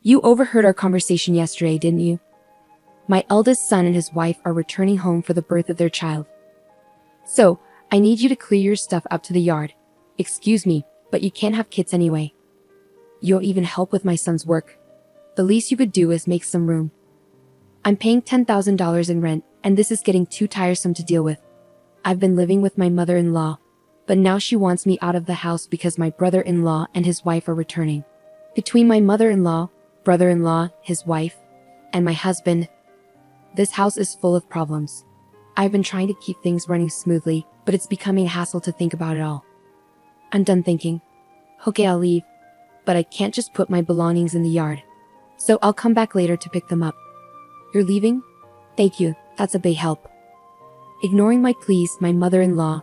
You overheard our conversation yesterday, didn't you? My eldest son and his wife are returning home for the birth of their child. So, I need you to clear your stuff up to the yard. Excuse me, but you can't have kids anyway. You'll even help with my son's work. The least you could do is make some room. I'm paying $10,000 in rent, and this is getting too tiresome to deal with. I've been living with my mother-in-law, but now she wants me out of the house because my brother-in-law and his wife are returning. Between my mother-in-law, brother-in-law, his wife, and my husband, this house is full of problems. I've been trying to keep things running smoothly, but it's becoming a hassle to think about it all. I'm done thinking. Okay, I'll leave, but I can't just put my belongings in the yard. So I'll come back later to pick them up. You're leaving? Thank you, that's a big help. Ignoring my pleas, my mother-in-law,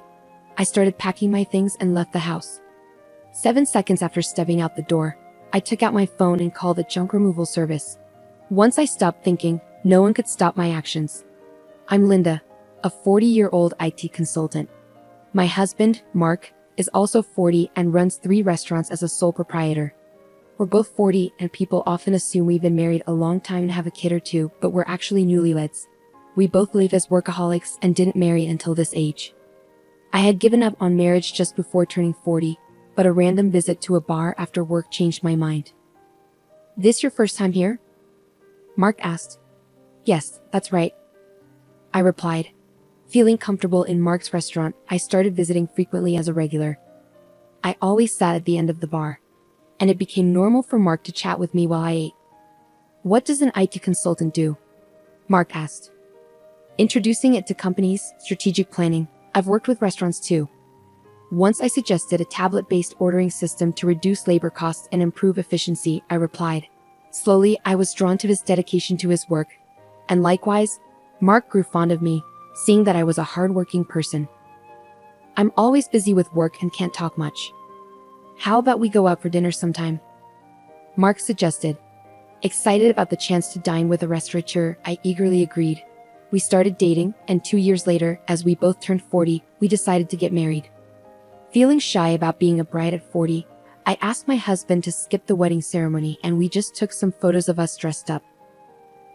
I started packing my things and left the house. 7 seconds after stepping out the door, I took out my phone and called the junk removal service. Once I stopped thinking, no one could stop my actions. I'm Linda, a 40-year-old IT consultant. My husband, Mark, is also 40 and runs 3 restaurants as a sole proprietor. We're both 40 and people often assume we've been married a long time and have a kid or two, but we're actually newlyweds. We both lived as workaholics and didn't marry until this age. I had given up on marriage just before turning 40, but a random visit to a bar after work changed my mind. This your first time here? Mark asked. Yes, that's right, I replied. Feeling comfortable in Mark's restaurant, I started visiting frequently as a regular. I always sat at the end of the bar, and it became normal for Mark to chat with me while I ate. What does an IT consultant do? Mark asked. Introducing it to companies, strategic planning. I've worked with restaurants too. Once I suggested a tablet-based ordering system to reduce labor costs and improve efficiency, I replied. Slowly, I was drawn to his dedication to his work, and likewise, Mark grew fond of me, seeing that I was a hard-working person. I'm always busy with work and can't talk much. How about we go out for dinner sometime? Mark suggested. Excited about the chance to dine with a restaurateur, I eagerly agreed. We started dating, and 2 years later, as we both turned 40, we decided to get married. Feeling shy about being a bride at 40, I asked my husband to skip the wedding ceremony and we just took some photos of us dressed up.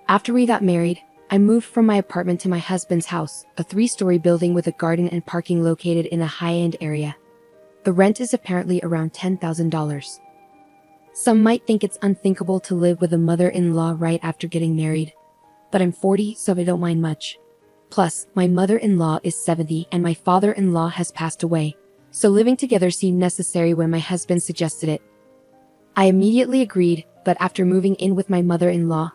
After we got married, I moved from my apartment to my husband's house, a 3-story building with a garden and parking located in a high-end area. The rent is apparently around $10,000. Some might think it's unthinkable to live with a mother-in-law right after getting married, but I'm 40, so I don't mind much. Plus, my mother-in-law is 70 and my father-in-law has passed away, so living together seemed necessary when my husband suggested it. I immediately agreed, but after moving in with my mother-in-law,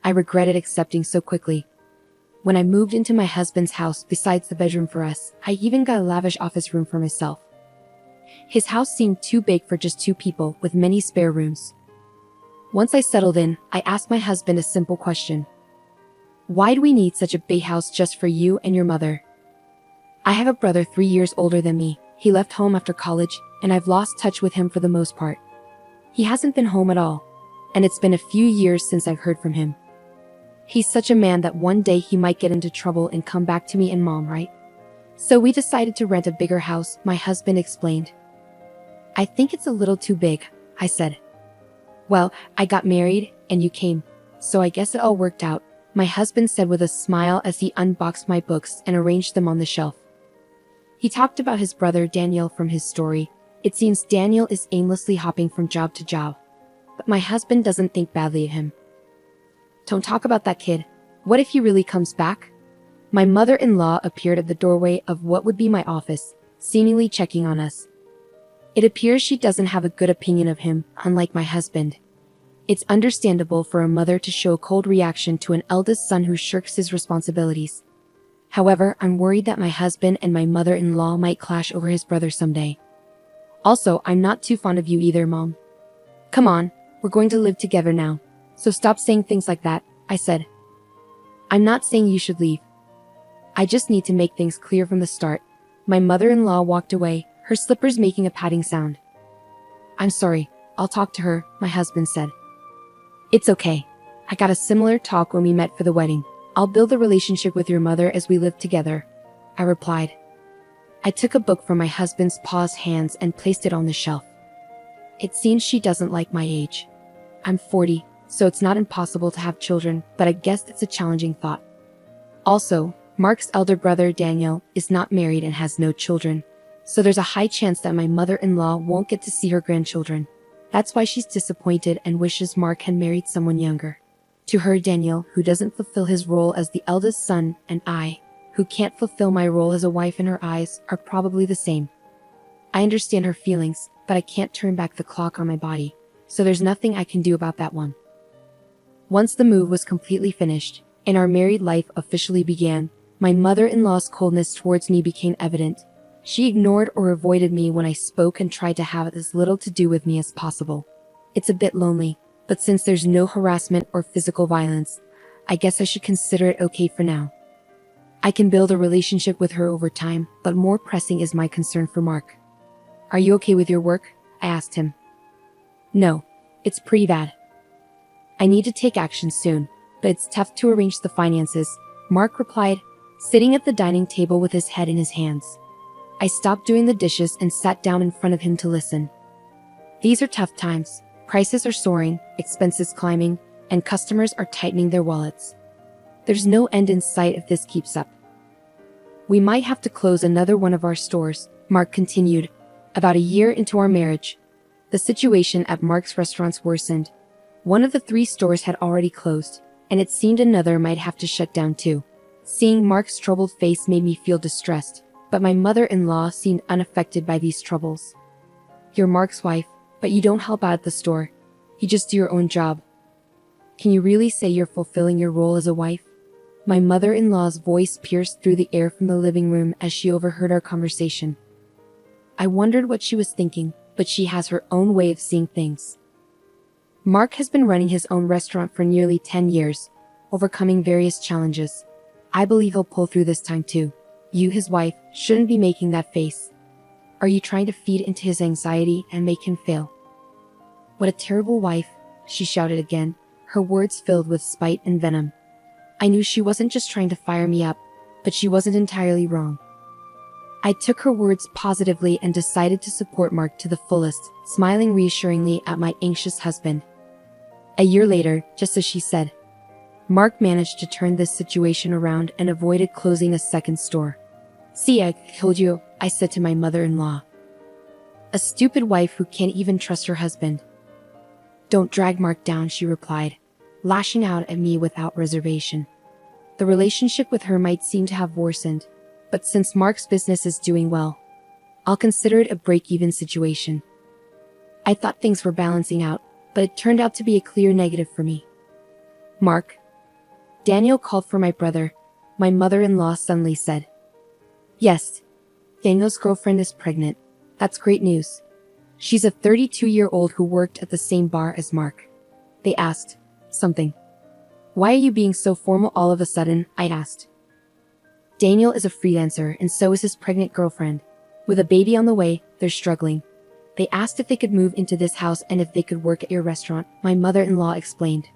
I regretted accepting so quickly. When I moved into my husband's house, besides the bedroom for us, I even got a lavish office room for myself. His house seemed too big for just 2 people, with many spare rooms. Once I settled in, I asked my husband a simple question. Why do we need such a big house just for you and your mother? I have a brother 3 years older than me. He left home after college, and I've lost touch with him for the most part. He hasn't been home at all, and it's been a few years since I've heard from him. He's such a man that one day he might get into trouble and come back to me and Mom, right? So we decided to rent a bigger house, my husband explained. I think it's a little too big, I said. Well, I got married, and you came, so I guess it all worked out, my husband said with a smile as he unboxed my books and arranged them on the shelf. He talked about his brother Daniel from his story. It seems Daniel is aimlessly hopping from job to job, but my husband doesn't think badly of him. Don't talk about that kid. What if he really comes back? My mother-in-law appeared at the doorway of what would be my office, seemingly checking on us. It appears she doesn't have a good opinion of him, unlike my husband. It's understandable for a mother to show a cold reaction to an eldest son who shirks his responsibilities. However, I'm worried that my husband and my mother-in-law might clash over his brother someday. Also, I'm not too fond of you either, Mom. Come on, we're going to live together now, so stop saying things like that, I said. I'm not saying you should leave. I just need to make things clear from the start. My mother-in-law walked away, her slippers making a padding sound. I'm sorry, I'll talk to her, my husband said. It's okay. I got a similar talk when we met for the wedding. I'll build a relationship with your mother as we live together, I replied. I took a book from my husband's paused hands and placed it on the shelf. It seems she doesn't like my age. I'm 40, so it's not impossible to have children, but I guess it's a challenging thought. Also, Mark's elder brother Daniel is not married and has no children, so there's a high chance that my mother-in-law won't get to see her grandchildren. That's why she's disappointed and wishes Mark had married someone younger. To her, Daniel, who doesn't fulfill his role as the eldest son, and I, who can't fulfill my role as a wife in her eyes, are probably the same. I understand her feelings, but I can't turn back the clock on my body, so there's nothing I can do about that one. Once the move was completely finished, and our married life officially began, my mother-in-law's coldness towards me became evident. She ignored or avoided me when I spoke and tried to have as little to do with me as possible. It's a bit lonely, but since there's no harassment or physical violence, I guess I should consider it okay for now. I can build a relationship with her over time, but more pressing is my concern for Mark. Are you okay with your work? I asked him. No, it's pretty bad. I need to take action soon, but it's tough to arrange the finances, Mark replied, sitting at the dining table with his head in his hands. I stopped doing the dishes and sat down in front of him to listen. These are tough times. Prices are soaring, expenses climbing, and customers are tightening their wallets. There's no end in sight if this keeps up. We might have to close another one of our stores, Mark continued. About a year into our marriage, the situation at Mark's restaurants worsened. One of the 3 stores had already closed, and it seemed another might have to shut down too. Seeing Mark's troubled face made me feel distressed, but my mother-in-law seemed unaffected by these troubles. You're Mark's wife, but you don't help out at the store. You just do your own job. Can you really say you're fulfilling your role as a wife? My mother-in-law's voice pierced through the air from the living room as she overheard our conversation. I wondered what she was thinking, but she has her own way of seeing things. Mark has been running his own restaurant for nearly 10 years, overcoming various challenges. I believe he'll pull through this time too. You, his wife, shouldn't be making that face. Are you trying to feed into his anxiety and make him fail? What a terrible wife, she shouted again, her words filled with spite and venom. I knew she wasn't just trying to fire me up, but she wasn't entirely wrong. I took her words positively and decided to support Mark to the fullest, smiling reassuringly at my anxious husband. A year later, just as she said, Mark managed to turn this situation around and avoided closing a second store. See, I told you, I said to my mother-in-law. A stupid wife who can't even trust her husband. Don't drag Mark down, she replied, lashing out at me without reservation. The relationship with her might seem to have worsened, but since Mark's business is doing well, I'll consider it a break-even situation. I thought things were balancing out, but it turned out to be a clear negative for me. Mark. Daniel called for my brother, my mother-in-law suddenly said. Yes. Daniel's girlfriend is pregnant. That's great news. She's a 32-year-old who worked at the same bar as Mark. They asked. Something. Why are you being so formal all of a sudden? I asked. Daniel is a freelancer and so is his pregnant girlfriend. With a baby on the way, they're struggling. They asked if they could move into this house and if they could work at your restaurant, my mother-in-law explained.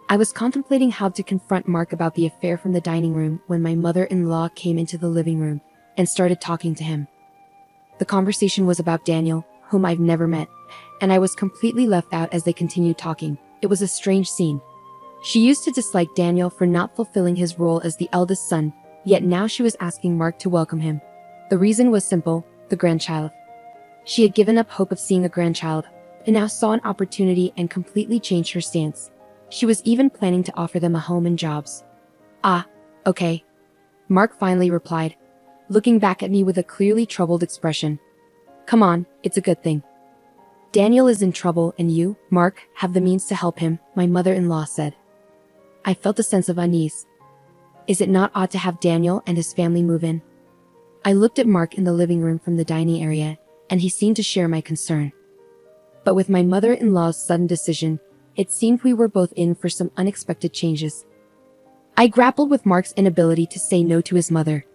I was contemplating how to confront Mark about the affair from the dining room when my mother-in-law came into the living room and started talking to him. The conversation was about Daniel, whom I've never met, and I was completely left out as they continued talking. It was a strange scene. She used to dislike Daniel for not fulfilling his role as the eldest son, yet now she was asking Mark to welcome him. The reason was simple, the grandchild. She had given up hope of seeing a grandchild, and now saw an opportunity and completely changed her stance. She was even planning to offer them a home and jobs. Ah, okay. Mark finally replied, looking back at me with a clearly troubled expression. Come on, it's a good thing. Daniel is in trouble and you, Mark, have the means to help him, my mother-in-law said. I felt a sense of unease. Is it not odd to have Daniel and his family move in? I looked at Mark in the living room from the dining area, and he seemed to share my concern. But with my mother-in-law's sudden decision, it seemed we were both in for some unexpected changes. I grappled with Mark's inability to say no to his mother.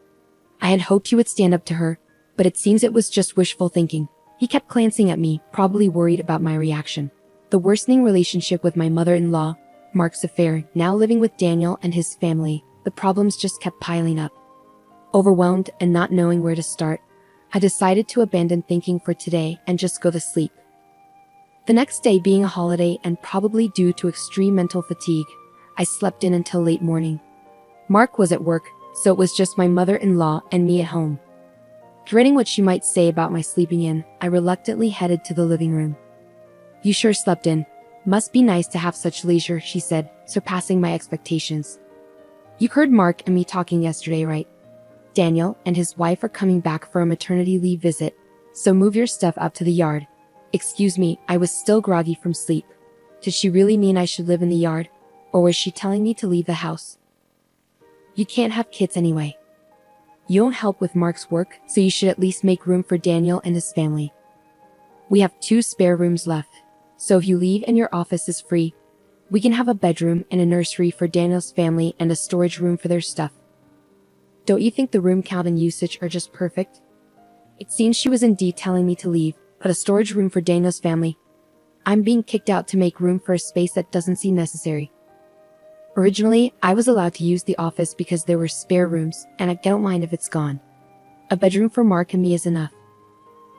I had hoped he would stand up to her, but it seems it was just wishful thinking. He kept glancing at me, probably worried about my reaction. The worsening relationship with my mother-in-law, Mark's affair, now living with Daniel and his family, the problems just kept piling up. Overwhelmed and not knowing where to start, I decided to abandon thinking for today and just go to sleep. The next day being a holiday and probably due to extreme mental fatigue, I slept in until late morning. Mark was at work, so it was just my mother-in-law and me at home. Dreading what she might say about my sleeping in, I reluctantly headed to the living room. "You sure slept in. Must be nice to have such leisure," she said, surpassing my expectations. "You heard Mark and me talking yesterday, right? Daniel and his wife are coming back for a maternity leave visit, so move your stuff up to the yard." Excuse me, I was still groggy from sleep. Did she really mean I should live in the yard? Or was she telling me to leave the house? "You can't have kids anyway. You don't help with Mark's work, so you should at least make room for Daniel and his family. We have 2 spare rooms left, so if you leave and your office is free, we can have a bedroom and a nursery for Daniel's family and a storage room for their stuff. Don't you think the room count and usage are just perfect?" It seems she was indeed telling me to leave, but a storage room for Daniel's family. I'm being kicked out to make room for a space that doesn't seem necessary. Originally, I was allowed to use the office because there were spare rooms, and I don't mind if it's gone. A bedroom for Mark and me is enough.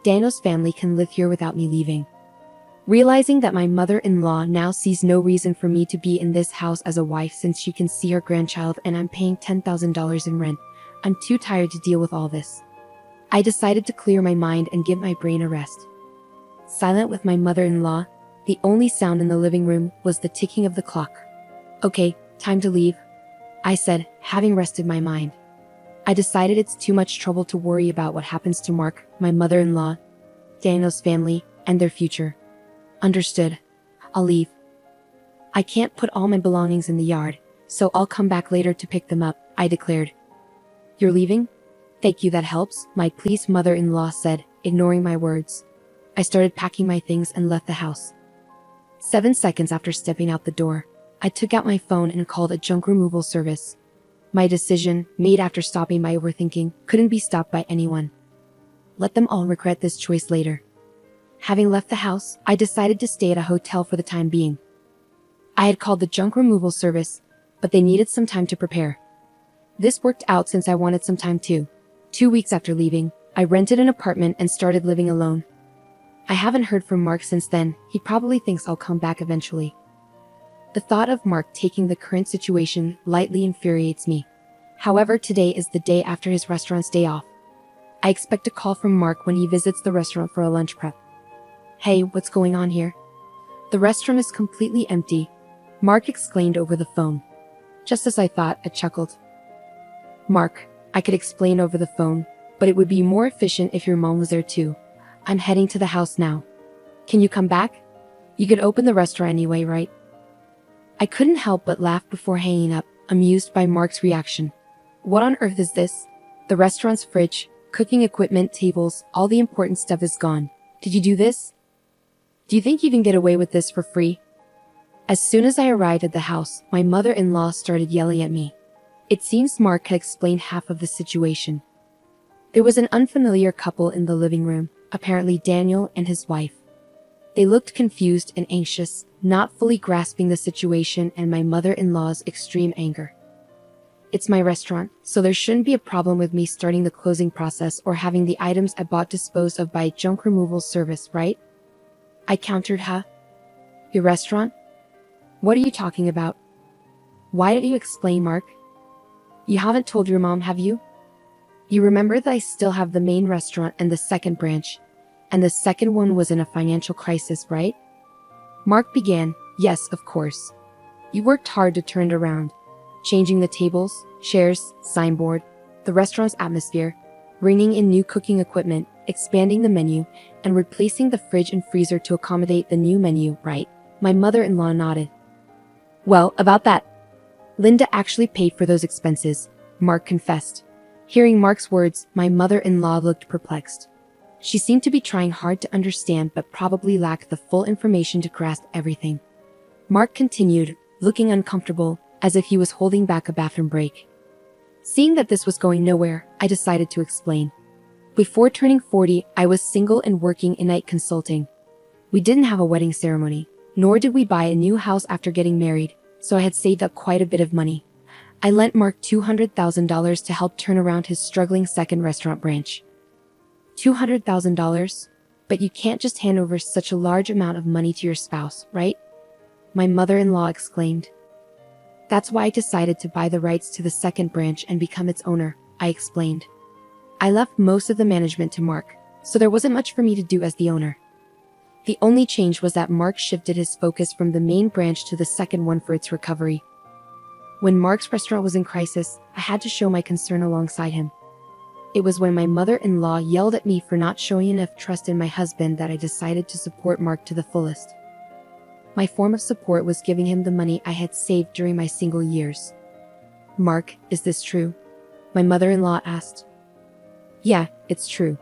Daniel's family can live here without me leaving. Realizing that my mother-in-law now sees no reason for me to be in this house as a wife since she can see her grandchild and I'm paying $10,000 in rent, I'm too tired to deal with all this. I decided to clear my mind and give my brain a rest. Silent with my mother-in-law, the only sound in the living room was the ticking of the clock. "Okay, time to leave," I said, having rested my mind. I decided it's too much trouble to worry about what happens to Mark, my mother-in-law, Daniel's family, and their future. "Understood. I'll leave. I can't put all my belongings in the yard, so I'll come back later to pick them up," I declared. "You're leaving? Thank you, that helps," my pleased mother-in-law said, ignoring my words. I started packing my things and left the house. 7 seconds after stepping out the door, I took out my phone and called a junk removal service. My decision, made after stopping my overthinking, couldn't be stopped by anyone. Let them all regret this choice later. Having left the house, I decided to stay at a hotel for the time being. I had called the junk removal service, but they needed some time to prepare. This worked out since I wanted some time too. 2 weeks after leaving, I rented an apartment and started living alone. I haven't heard from Mark since then. He probably thinks I'll come back eventually. The thought of Mark taking the current situation lightly infuriates me. However, today is the day after his restaurant's day off. I expect a call from Mark when he visits the restaurant for a lunch prep. "Hey, what's going on here?" "The restaurant is completely empty," Mark exclaimed over the phone. Just as I thought, I chuckled. "Mark, I could explain over the phone, but it would be more efficient if your mom was there too. I'm heading to the house now. Can you come back? You could open the restaurant anyway, right?" I couldn't help but laugh before hanging up, amused by Mark's reaction. What on earth is this? The restaurant's fridge, cooking equipment, tables, all the important stuff is gone. Did you do this? Do you think you can get away with this for free? As soon as I arrived at the house, my mother-in-law started yelling at me. It seems Mark had explained half of the situation. There was an unfamiliar couple in the living room, apparently Daniel and his wife. They looked confused and anxious, not fully grasping the situation and my mother-in-law's extreme anger. It's my restaurant, so there shouldn't be a problem with me starting the closing process or having the items I bought disposed of by a junk removal service, right? I countered, "Huh? Your restaurant? What are you talking about? Why don't you explain, Mark? You haven't told your mom, have you? You remember that I still have the main restaurant and the second branch, and the second one was in a financial crisis, right?" Mark began, "Yes, of course. You worked hard to turn it around, changing the tables, chairs, signboard, the restaurant's atmosphere, bringing in new cooking equipment, expanding the menu, and replacing the fridge and freezer to accommodate the new menu, right?" My mother-in-law nodded. "Well, about that. Linda actually paid for those expenses," Mark confessed. Hearing Mark's words, my mother-in-law looked perplexed. She seemed to be trying hard to understand but probably lacked the full information to grasp everything. Mark continued, looking uncomfortable, as if he was holding back a bathroom break. Seeing that this was going nowhere, I decided to explain. Before turning 40, I was single and working in night consulting. We didn't have a wedding ceremony, nor did we buy a new house after getting married, so I had saved up quite a bit of money. I lent Mark $200,000 to help turn around his struggling second restaurant branch. $200,000? But you can't just hand over such a large amount of money to your spouse, right? My mother-in-law exclaimed. That's why I decided to buy the rights to the second branch and become its owner, I explained. I left most of the management to Mark, so there wasn't much for me to do as the owner. The only change was that Mark shifted his focus from the main branch to the second one for its recovery. When Mark's restaurant was in crisis, I had to show my concern alongside him. It was when my mother-in-law yelled at me for not showing enough trust in my husband that I decided to support Mark to the fullest. My form of support was giving him the money I had saved during my single years. Mark, is this true? My mother-in-law asked. Yeah, it's true.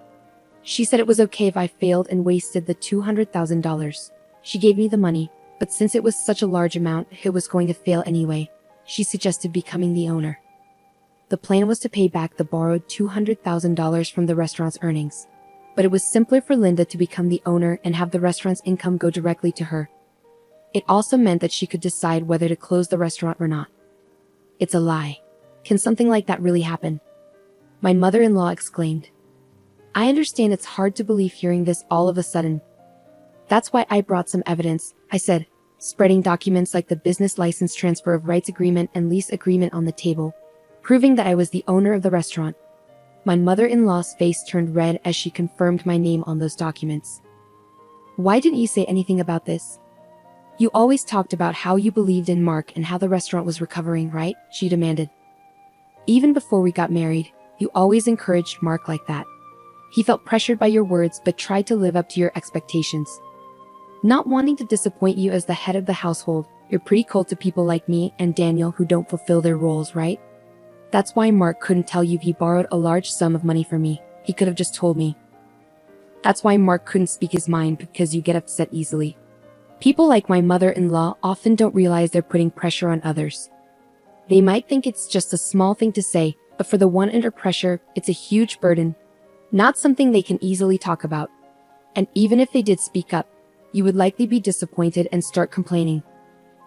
She said it was okay if I failed and wasted the $200,000. She gave me the money, but since it was such a large amount, it was going to fail anyway. She suggested becoming the owner. The plan was to pay back the borrowed $200,000 from the restaurant's earnings. But it was simpler for Linda to become the owner and have the restaurant's income go directly to her. It also meant that she could decide whether to close the restaurant or not. It's a lie. Can something like that really happen? My mother-in-law exclaimed. I understand it's hard to believe hearing this all of a sudden. That's why I brought some evidence, I said, spreading documents like the business license transfer of rights agreement and lease agreement on the table, proving that I was the owner of the restaurant. My mother-in-law's face turned red as she confirmed my name on those documents. Why didn't you say anything about this? You always talked about how you believed in Mark and how the restaurant was recovering, right? She demanded. Even before we got married, you always encouraged Mark like that. He felt pressured by your words but tried to live up to your expectations. Not wanting to disappoint you as the head of the household, you're pretty cold to people like me and Daniel who don't fulfill their roles, right? That's why Mark couldn't tell you he borrowed a large sum of money from me. He could have just told me. That's why Mark couldn't speak his mind, because you get upset easily. People like my mother-in-law often don't realize they're putting pressure on others. They might think it's just a small thing to say, but for the one under pressure, it's a huge burden. Not something they can easily talk about. And even if they did speak up, you would likely be disappointed and start complaining.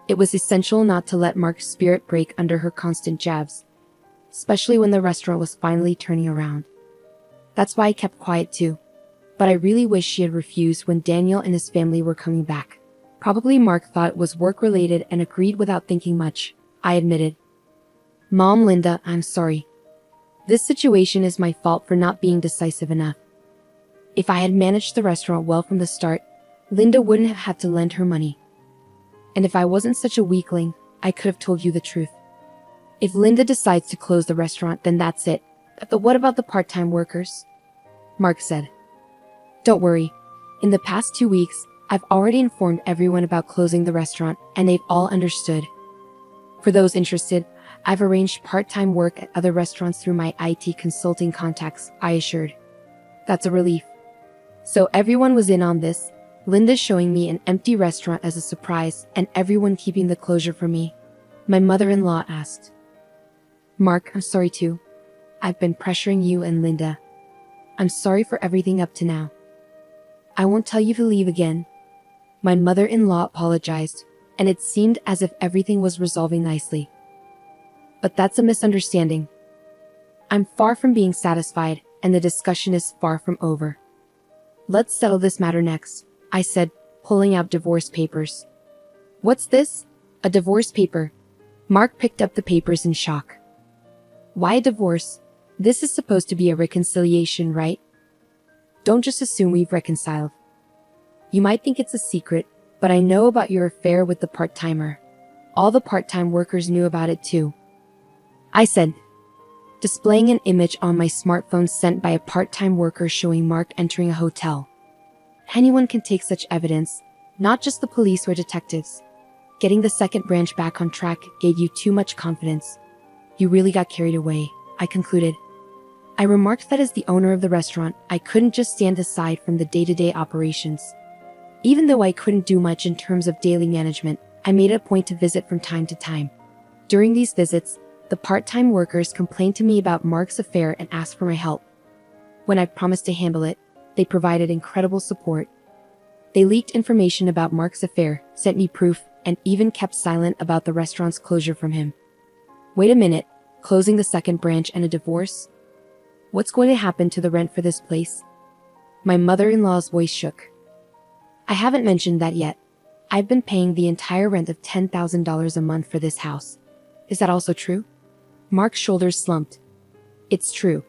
It was essential not to let Mark's spirit break under her constant jabs, especially when the restaurant was finally turning around. That's why I kept quiet too. But I really wish she had refused when Daniel and his family were coming back. Probably Mark thought it was work-related and agreed without thinking much, I admitted. Mom, Linda, I'm sorry. This situation is my fault for not being decisive enough. If I had managed the restaurant well from the start, Linda wouldn't have had to lend her money. And if I wasn't such a weakling, I could have told you the truth. If Linda decides to close the restaurant, then that's it. But what about the part-time workers? Mark said. Don't worry. In the past 2 weeks, I've already informed everyone about closing the restaurant, and they've all understood. For those interested, I've arranged part-time work at other restaurants through my IT consulting contacts, I assured. That's a relief. So everyone was in on this, Linda showing me an empty restaurant as a surprise, and everyone keeping the closure from me. My mother-in-law asked. Mark, I'm sorry too. I've been pressuring you and Linda. I'm sorry for everything up to now. I won't tell you to leave again. My mother-in-law apologized, and it seemed as if everything was resolving nicely. But that's a misunderstanding. I'm far from being satisfied, and the discussion is far from over. Let's settle this matter next, I said, pulling out divorce papers. What's this? A divorce paper? Mark picked up the papers in shock. Why a divorce? This is supposed to be a reconciliation, right? Don't just assume we've reconciled. You might think it's a secret, but I know about your affair with the part-timer. All the part-time workers knew about it too. I said, displaying an image on my smartphone sent by a part-time worker showing Mark entering a hotel. Anyone can take such evidence, not just the police or detectives. Getting the second branch back on track gave you too much confidence. You really got carried away, I concluded. I remarked that as the owner of the restaurant, I couldn't just stand aside from the day-to-day operations. Even though I couldn't do much in terms of daily management, I made it a point to visit from time to time. During these visits, the part-time workers complained to me about Mark's affair and asked for my help. When I promised to handle it, they provided incredible support. They leaked information about Mark's affair, sent me proof, and even kept silent about the restaurant's closure from him. Wait a minute, closing the second branch and a divorce? What's going to happen to the rent for this place? My mother-in-law's voice shook. I haven't mentioned that yet. I've been paying the entire rent of $10,000 a month for this house. Is that also true? Mark's shoulders slumped. It's true.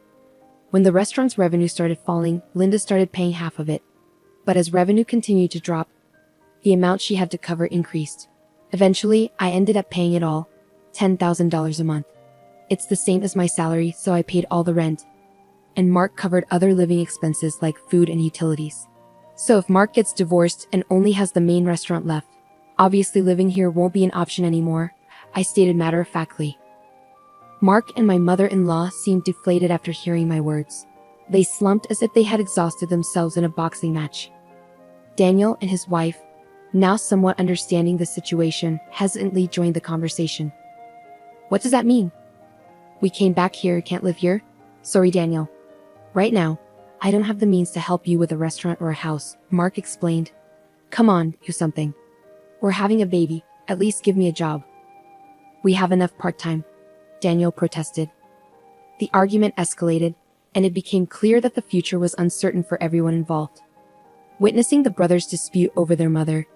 When the restaurant's revenue started falling, Linda started paying half of it. But as revenue continued to drop, the amount she had to cover increased. Eventually, I ended up paying it all, $10,000 a month. It's the same as my salary, so I paid all the rent. And Mark covered other living expenses like food and utilities. So if Mark gets divorced and only has the main restaurant left, obviously living here won't be an option anymore, I stated matter-of-factly. Mark and my mother-in-law seemed deflated after hearing my words. They slumped as if they had exhausted themselves in a boxing match. Daniel and his wife, now somewhat understanding the situation, hesitantly joined the conversation. What does that mean? We came back here, can't live here? Sorry, Daniel. Right now, I don't have the means to help you with a restaurant or a house, Mark explained. Come on, do something. We're having a baby, at least give me a job. We have enough part-time, Daniel protested. The argument escalated, and it became clear that the future was uncertain for everyone involved. Witnessing the brothers dispute over their mother,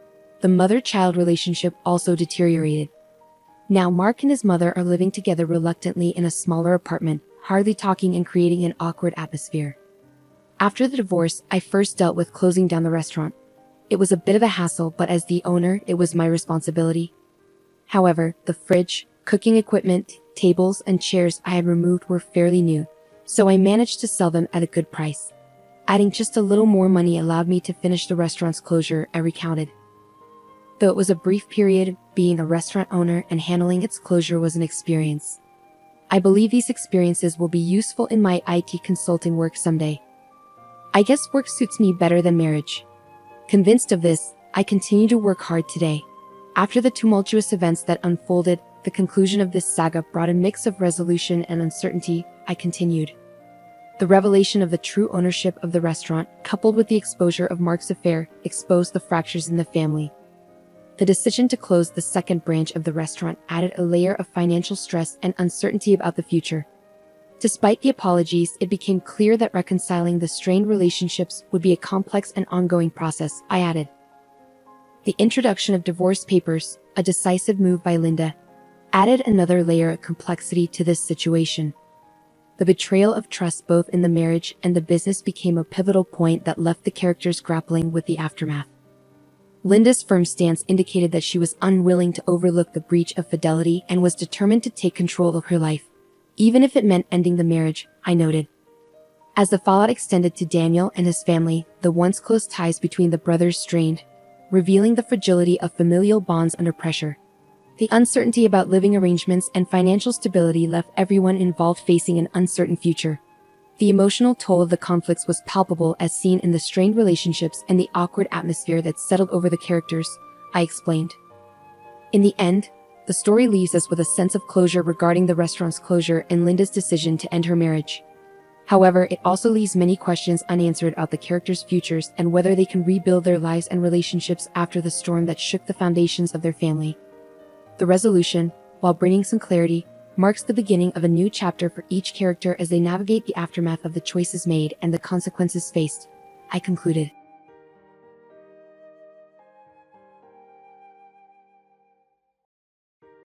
the mother-child relationship also deteriorated. Now Mark and his mother are living together reluctantly in a smaller apartment, hardly talking and creating an awkward atmosphere. After the divorce, I first dealt with closing down the restaurant. It was a bit of a hassle, but as the owner, it was my responsibility. However, the fridge, cooking equipment, tables, and chairs I had removed were fairly new, so I managed to sell them at a good price. Adding just a little more money allowed me to finish the restaurant's closure, I recounted. Though it was a brief period, being a restaurant owner and handling its closure was an experience. I believe these experiences will be useful in my IT consulting work someday. I guess work suits me better than marriage. Convinced of this, I continue to work hard today. After the tumultuous events that unfolded, the conclusion of this saga brought a mix of resolution and uncertainty. I continued. The revelation of the true ownership of the restaurant, coupled with the exposure of Mark's affair, exposed the fractures in the family. The decision to close the second branch of the restaurant added a layer of financial stress and uncertainty about the future. Despite the apologies, it became clear that reconciling the strained relationships would be a complex and ongoing process, I added. The introduction of divorce papers, a decisive move by Linda, added another layer of complexity to this situation. The betrayal of trust both in the marriage and the business became a pivotal point that left the characters grappling with the aftermath. Linda's firm stance indicated that she was unwilling to overlook the breach of fidelity and was determined to take control of her life, even if it meant ending the marriage, I noted. As the fallout extended to Daniel and his family, the once close ties between the brothers strained, revealing the fragility of familial bonds under pressure. The uncertainty about living arrangements and financial stability left everyone involved facing an uncertain future. The emotional toll of the conflicts was palpable as seen in the strained relationships and the awkward atmosphere that settled over the characters, I explained. In the end, the story leaves us with a sense of closure regarding the restaurant's closure and Linda's decision to end her marriage. However, it also leaves many questions unanswered about the characters' futures and whether they can rebuild their lives and relationships after the storm that shook the foundations of their family. The resolution, while bringing some clarity, marks the beginning of a new chapter for each character as they navigate the aftermath of the choices made and the consequences faced, I concluded.